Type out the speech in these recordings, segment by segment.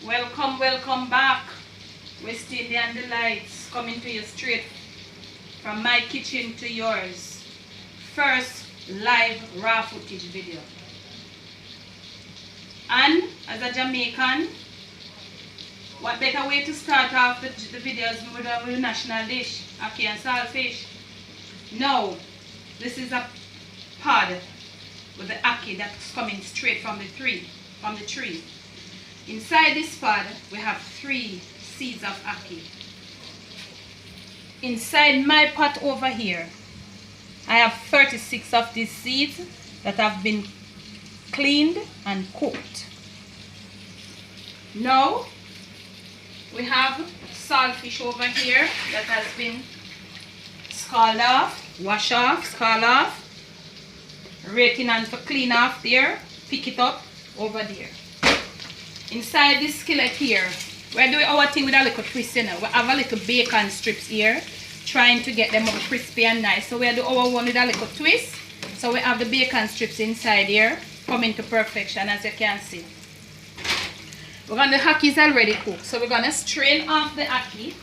Welcome back. West Indian Delights coming to you straight from my kitchen to yours. First live raw footage video. And as a Jamaican, what better way to start off the videos with a national dish, Ackee and Saltfish. Now, this is a pod with the ackee that's coming straight from the tree. Inside this pod, we have 3 seeds of ackee. Inside my pot over here, I have 36 of these seeds that have been cleaned and cooked. Now, we have saltfish over here that has been scalded off, wash off, scald off, rating and to clean off there, pick it up over there. Inside this skillet here, we're doing our thing with a little twist, you know. We have a little bacon strips here, trying to get them up crispy and nice. So we're doing our one with a little twist. So we have the bacon strips inside here, coming to perfection as you can see. The ackee is already cooked, so we're going to strain off the ackee.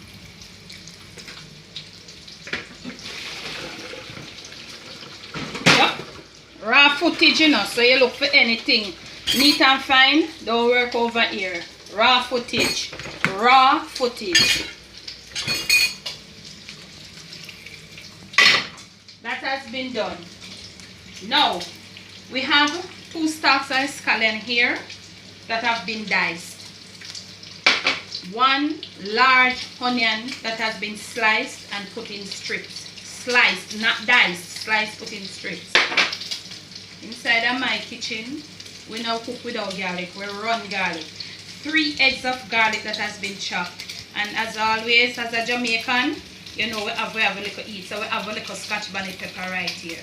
Yep. Raw footage, you know, so you look for anything neat and fine, don't work over here. Raw footage. Raw footage. That has been done. Now, we have 2 stalks of scallion here that have been diced. 1 large onion that has been sliced and put in strips. Sliced, not diced. Sliced, put in strips. Inside of my kitchen, we now cook without garlic. We run garlic. 3 heads of garlic that has been chopped. And as always, as a Jamaican, you know we have a little eat. So we have a little scotch bonnet pepper right here.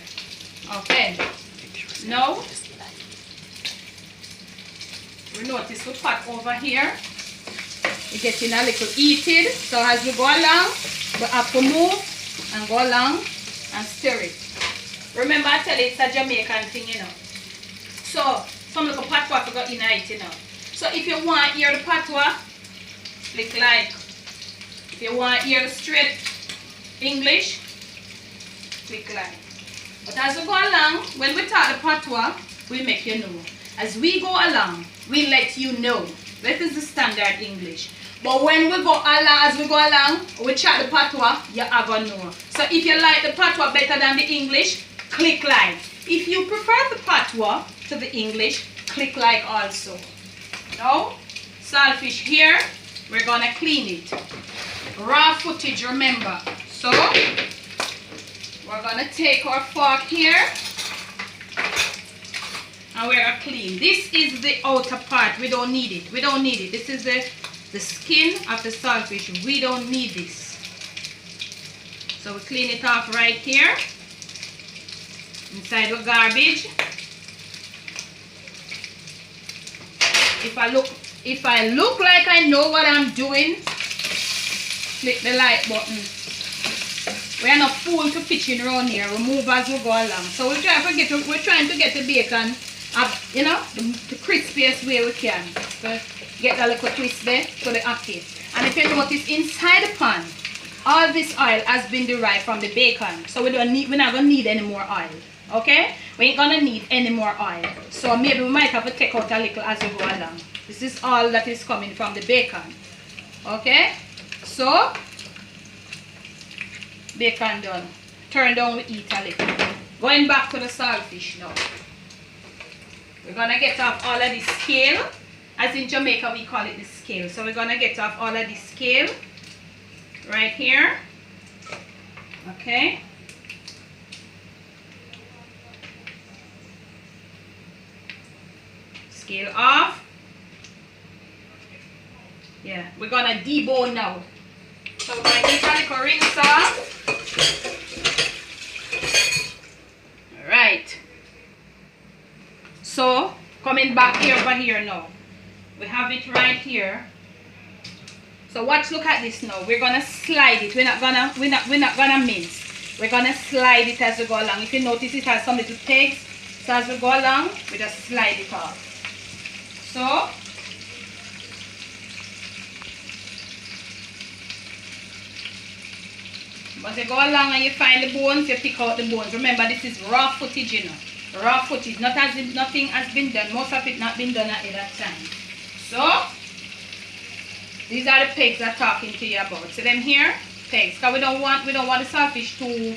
Okay. Now, we notice the pot over here. We're getting a little heated. So as we go along, we have to move and go along and stir it. Remember I tell you it's a Jamaican thing, you know. So, some little patois to go in it, you know. So if you want to hear the patois, click like. If you want to hear the straight English, click like. But as we go along, when we talk the patois, we make you know. As we go along, we let you know. That is the standard English. But when we go along, as we go along, we chat the patois, you are going to know. So if you like the patois better than the English, click like. If you prefer the patois to the English, click like also. Now, saltfish here, we're going to clean it. Raw footage, remember. So, we're going to take our fork here and we're going to clean. This is the outer part. We don't need it. We don't need it. This is the skin of the saltfish. We don't need this. So, we clean it off right here. Inside the garbage. If I look like I know what I'm doing, click the like button. We are not full to pitching around here. We move as we go along. So we're trying to get the bacon up, you know, the crispiest way we can. So get a little twist there to the ackee. And if you notice inside the pan, all this oil has been derived from the bacon. So we're not gonna need any more oil. Okay? We ain't gonna need any more oil. So maybe we might have to take out a little as we go along. This is all that is coming from the bacon. Okay? So, bacon done. Turn down, we eat a little. Going back to the saltfish now. We're gonna get off all of the scale. As in Jamaica, we call it the scale. So we're gonna get off all of the scale. Right here. Okay? Scale off. Yeah, we're gonna debone now. So we're gonna get a little rinse off. Alright. So coming back here over here now. We have it right here. So look at this now. We're gonna slide it. We're not gonna mince. We're gonna slide it as we go along. If you notice it has some little pegs. So as we go along, we just slide it off. So Once you go along and you find the bones, you pick out the bones. Remember, this is raw footage, you know. Raw footage. Not as if nothing has been done. Most of it not been done at that time. So, these are the pegs I'm talking to you about. See them here? Pegs. Because we don't want the saltfish to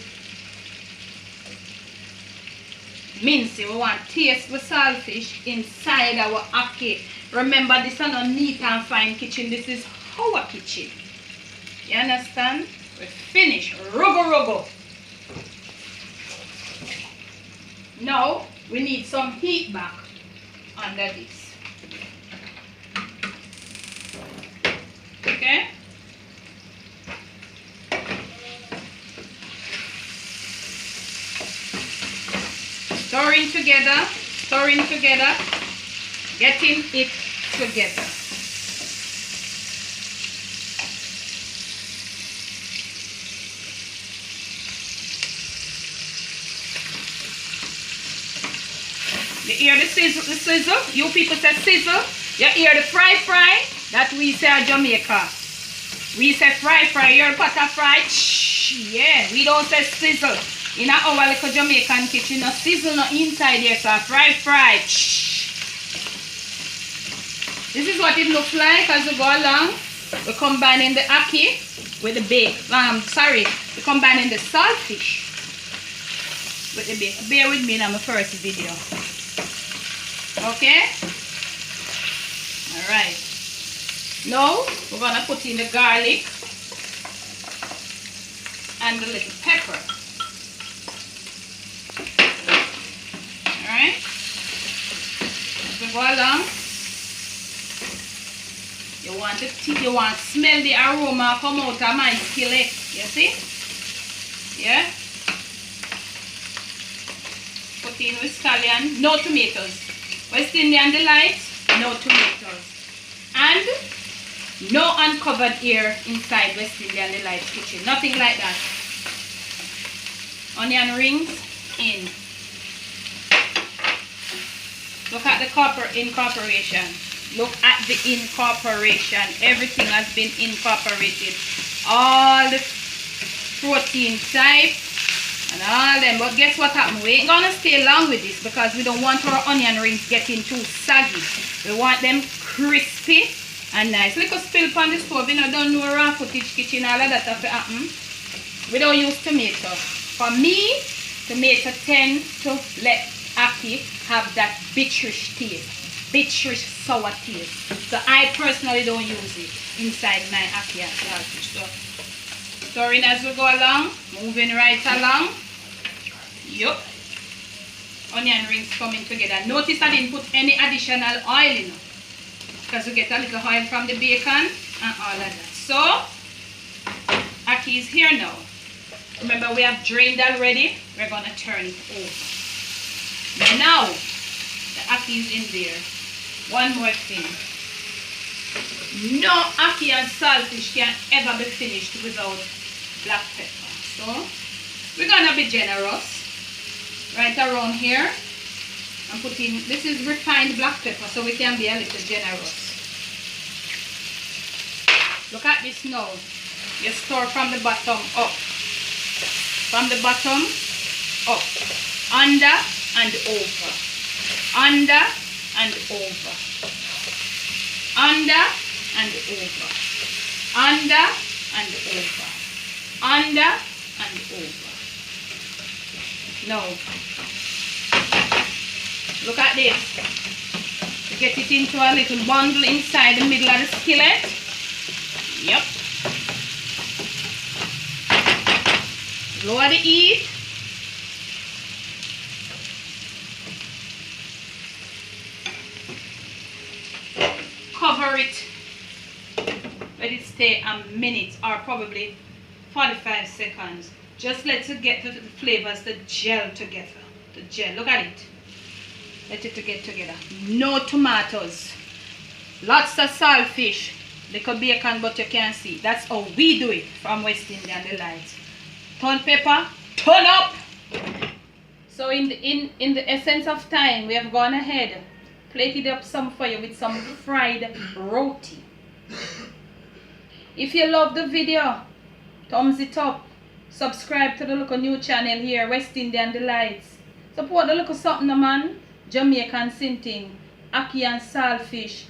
mince. We want taste the saltfish inside our ackee. Remember, this is not neat and fine kitchen. This is our kitchen. You understand? We finish. Rugo. Now, we need some heat back under this. Okay? Stirring together, getting it together. You hear the sizzle? You people say sizzle. You hear the fry? That we say at Jamaica. We say fry. You hear the pot of fry? Yeah, we don't say sizzle. In our little Jamaican kitchen, no sizzle no inside here, so fry. This is what it looks like as we go along. We're combining the ackee with the bake. We're combining the saltfish with the bake. Bear with me in my first video. Okay? Alright. Now, we're going to put in the garlic and the little pepper. Alright? As we go along, you want to smell the aroma come out of my skillet. You see? Yeah? Put in with scallion. No tomatoes. West Indian Delight, no tomatoes. And no uncovered air inside West Indian Delight kitchen. Nothing like that. Onion rings in. Look at the incorporation. Look at the incorporation. Everything has been incorporated. All the protein type and all them. But guess what happened? We ain't gonna stay long with this because we don't want our onion rings getting too saggy. We want them crispy and nice. Little spill on the stove. You know, don't know raw footage kitchen, all of that have to happen. We don't use tomato. For me, tomato tend to let ackee have that bitterish taste. Bitterish sour taste. So I personally don't use it inside my ackee and saltfish. So stirring as we go along, moving right along. Yup. Onion rings coming together. Notice I didn't put any additional oil in it because we get a little oil from the bacon and all of that. So, ackee is here now. Remember, we have drained already. We're going to turn it over. Now, the ackee is in there. One more thing. No ackee and saltfish can ever be finished without black pepper. So, we're going to be generous. Right around here. I'm putting, this is refined black pepper, so we can be a little generous. Look at this now. You stir from the bottom up. From the bottom up. Under and over. Under and over. Under and over. Under and over. Under and over. Now, look at this. You get it into a little bundle inside the middle of the skillet. Yep. Lower the heat. Cover it. Let it stay a minute or probably 45 seconds. Just let it get the flavors, the gel together. The gel, look at it. Let it get together. No tomatoes. Lots of saltfish. Little bacon, but you can't see. That's how we do it from West Indian Delight. Turn pepper, turn up. So in the essence of time, we have gone ahead, plated up some for you with some fried roti. If you love the video, thumbs it up. Subscribe to the little new channel here, West Indian Delights. Support the little something, man. Jamaican Sinting, Ackee and Saltfish,